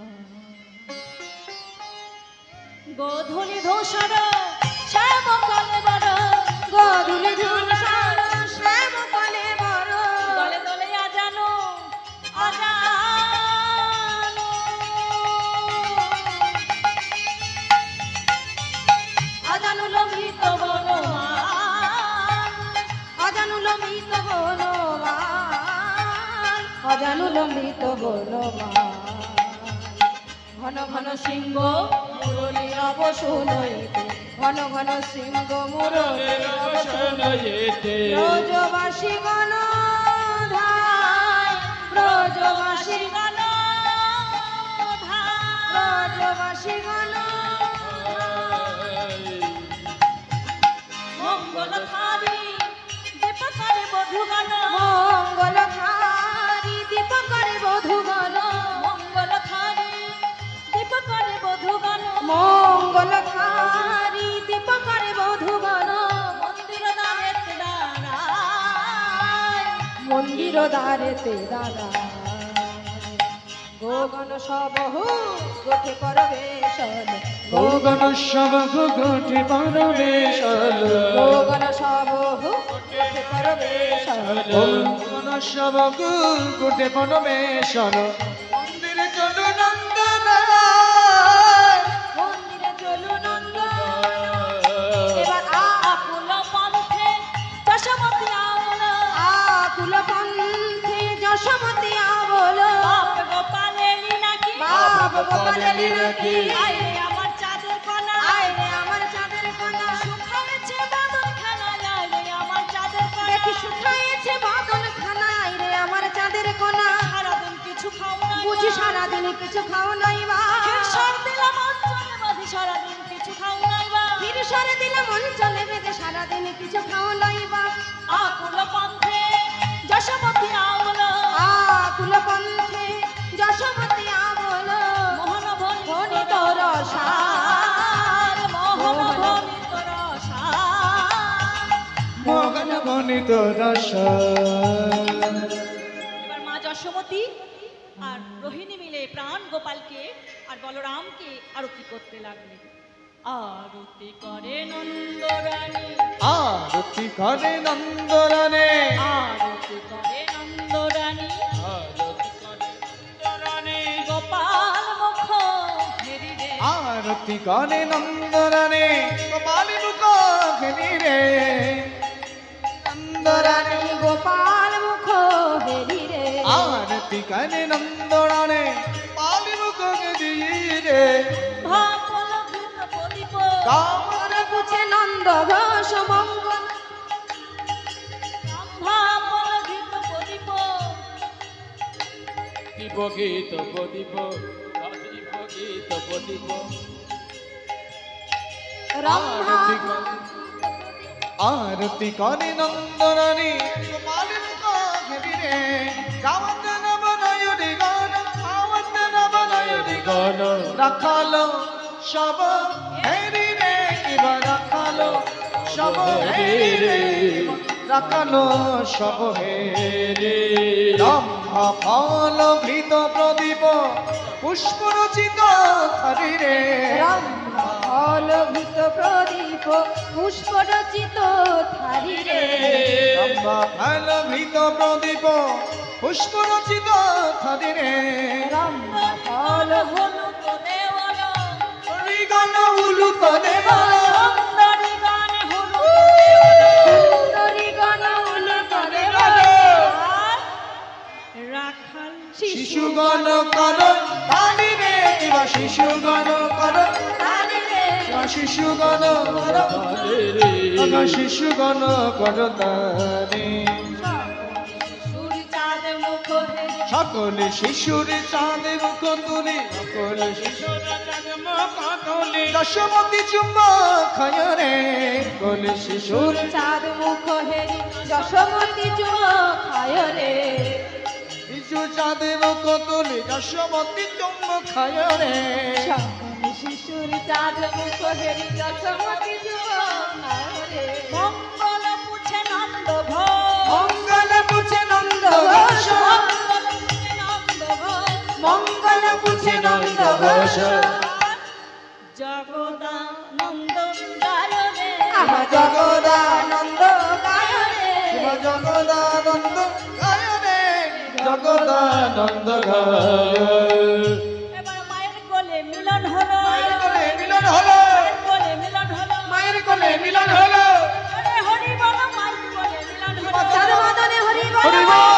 গোধূলি ধূসর শ্যাম কলে বড় গধুলি ধূসর শ্যাম কলে বড় দলে দলে আজানো আজানো অজানুল মৃত বনবান অজানুল মৃত বনবান অজানুল মৃত বনবান ঘন ঘন সিংহ মুরলীর অবসুনইতে ঘন ঘন সিংহ মুরলীর অবসুনইতে ব্রজবাসী গণ ধায় ব্রজবাসী গণ ব্রজবাসী গণ মঙ্গল থারি দীপকারে বধুগণ মঙ্গল খারি দীপকরে বধুগণ মঙ্গল থারি দীপকারে বধুগণ মঙ্গল খারি দীপকরে বধুগণ মন্দির দ্বারেতে দাঁড়ায় মন্দির দ্বারেতে দাদা গোগণ সবহু গোঠে পরবেশন ভগবান সব গোঠে পরমেশ্বর গোগণ সবহু গোঠে পরবেশন ভগবান সব গোঠে পরমেশ্বর মন্দিরে চলো নন্দন মন্দিরে চলো নন্দ এবার আকুল পন্থে যশোমতী আমল আকুল পন্থে যশোমতী আবল বাপ গোপালেলি নাকি বাপ গোপালেলি নাকি আইরে আমার চাঁদের কণা আইরে আমার চাঁদের কণা শুকায়েছে বাদন খানায় আইরে আমার চাঁদের কণা দেখি শুকাইছে বাদন খানায় রে আমার চাঁদের কণা সারাদিন কিছু খাও না বুঝি সারাদিন কিছু খাও নাই বা সর দিলাম অঞ্চলে বাঁধি সারাদিন কিছু খাও নাই বা সরে দিলাম অঞ্চলে বেঁধে সারাদিন কিছু খাও নাই বা আকুল পন্থে যশোমতী আমল আকুল পন্থে যশোমতী আবল মোহন ভণিত ভণিত রসাল মোহন অমৃত রস এবার মা যশোমতী আর রোহিণী মিলে প্রাণ গোপালকে আর বলরামকে আরতি করতে লাগলেন। আরতি করে নন্দরানী, আরতি করে নন্দরানে আরতি করে নন্দরানী, আরতি করে নন্দরানী, গোপাল মুখ হেরি রে, আরতি করে নন্দরানে গোপালী মুখ ঘেরি রে নন্দরানে গোপাল মুখ হেরি রে আরতি করে নন্দরানে গোপালী মুখ ঘেরি রে ভাপল ঘৃত প্রদীপ, কামনে পুছে নন্দ ঘোষ মঙ্গল ভাপল ঘৃত প্রদীপ, দীপ গীত প্রদীপ, দীপ গীত প্রদীপ, রম্ভা আরতি করে নন্দরানী গোপালী মুখ ঘেরি রে গাওয়াত নব নয়নি গান গাওয়াত নব নয়নি গান রাখালো সব হেরি রে এবার রাখালো সব হেরি রে রাখালো সব হেরি রম্ভা ফল ঘৃত প্রদীপ পুষ্প রচিত হরি রে অলভূত প্রদীপ পুষ্প রচিত থারি রে রম্ভা ফল ঘৃত প্রদীপ পুষ্প রচিত হরি রে রম্ভা ফল হলুদ দেওয়াল, হরিগণ উলুক দেবা সুন্দরী গান হলুদ সুন্দরী গণ উলুক দেবা রাখাল শিশুগণ কর তালি রে কিবা শিশুগণ কর থারি রে কিবা শিশুগণ কর কিবা শিশুগণ কর তালি সুর চাঁদ মুখ হেরি, সকলে শিশুর চাঁদে মুখ তুলি সকলে শিশুর দশমতি চুম্বক খায় রে সকলে শিশুর চাঁদ মুখ হেরি যশোমতী চুম খায় রে শিশু চাঁদে মুখ তুলি দশমতি চুম্বক খায় রে সকল শিশুর চাঁদ মুখ হেরি যশোমতী চুম খায় রে মঙ্গল পুছে নন্দ ঘোষ, মঙ্গল পুছে নন্দ ঘোষ মঙ্গল পুছে নন্দ ঘোষ, মঙ্গল পুছে নন্দ ঘোষ জগদানন্দ গায় রে, জগদানন্দ গায় রে জগদানন্দ গায় রে জগদানন্দ গায় এবার মায়ের কোলে মিলন হলো, মায়ের কোলে মিলন হলো মায়ের কোলে মিলন হলো, মায়ের কোলে মিলন হলো আরে হরি বল মায়ের কোলে মিলন হলো, চার মদনে হরি বল হরি বল